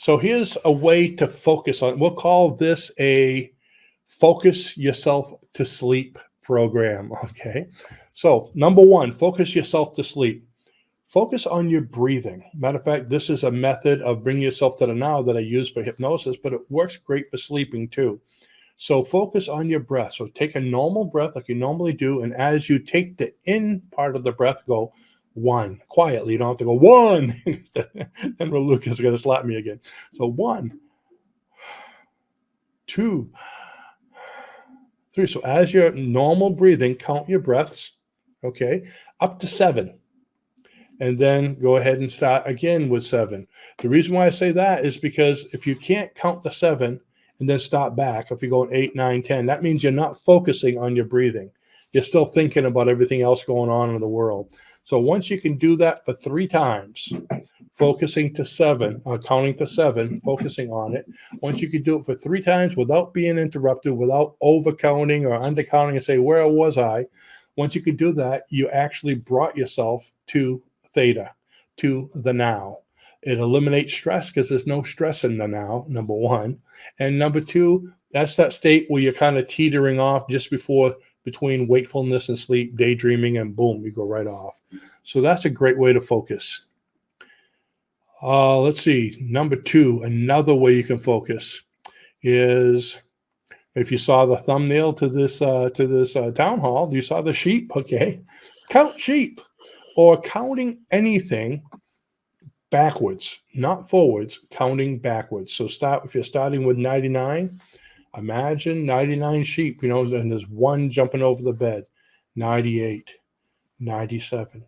So here's a way to focus on, we'll call this a focus yourself to sleep program. Okay. So number one, focus yourself to sleep. Focus on your breathing. Matter of fact, this is a method of bringing yourself to the now that I use for hypnosis, but it works great for sleeping too. So focus on your breath. So take a normal breath like you normally do. And as you take the in part of the breath, go one quietly. You don't have to go one. Then Lucas is going to slap me again. So 1, 2, 3. So as your normal breathing, count your breaths. Okay. Up to 7. And then go ahead and start again with 7. The reason why I say that is because if you can't count to 7 and then stop back, if you're going 8, 9, 10, that means you're not focusing on your breathing. You're still thinking about everything else going on in the world. So once you can do that for 3 times, focusing to 7, counting to 7, focusing on it. Once you can do it for 3 times without being interrupted, without overcounting or undercounting and say, where was I? Once you can do that, you actually brought yourself to theta, to the now. It eliminates stress because there's no stress in the now, number one. And number two, that's that state where you're kind of teetering off just between wakefulness and sleep, daydreaming, and boom, you go right off. So that's a great way to focus. Let's see. Number 2, another way you can focus is, if you saw the thumbnail to this town hall, you saw the sheep. Okay, count sheep, or counting anything backwards, not forwards, counting backwards. So if you're starting with 99, imagine 99 sheep, and there's one jumping over the bed. 98, 97,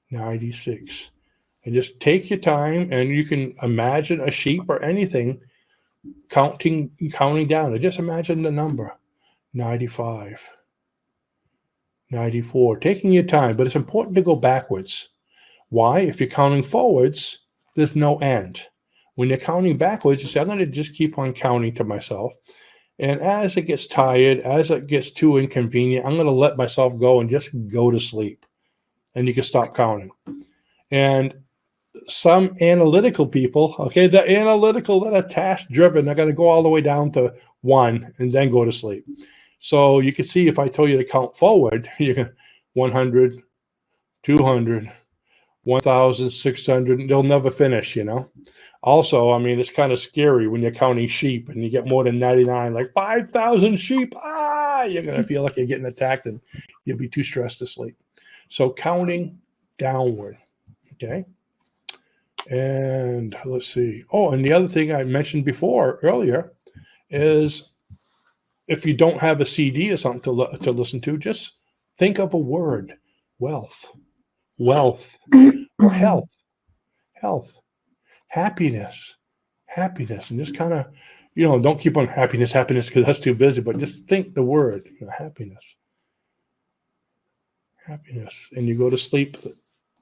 96. And just take your time, and you can imagine a sheep or anything counting down. And just imagine the number 95, 94, taking your time. But it's important to go backwards. Why? If you're counting forwards, there's no end. When you're counting backwards, you say, I'm going to just keep on counting to myself. And as it gets tired, as it gets too inconvenient, I'm going to let myself go and just go to sleep. And you can stop counting. And some analytical people, okay, the analytical that are task driven, they're going to go all the way down to 1 and then go to sleep. So you can see, if I told you to count forward, you can 100, 200, 1,600, they'll never finish, Also, I mean, it's kind of scary when you're counting sheep and you get more than 99, like 5,000 sheep. You're going to feel like you're getting attacked and you'll be too stressed to sleep. So counting downward, okay? And let's see. Oh, and the other thing I mentioned earlier is, if you don't have a CD or something to listen to, just think of a word: wealth, or health, happiness, and just kind of, don't keep on happiness because that's too busy, but just think the word, happiness, and you go to sleep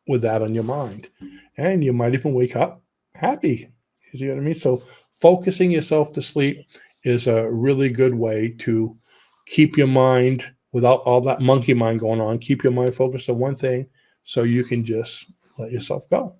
with that on your mind, and you might even wake up happy. You see what I mean? So focusing yourself to sleep is a really good way to keep your mind, without all that monkey mind going on, keep your mind focused on one thing so you can just let yourself go.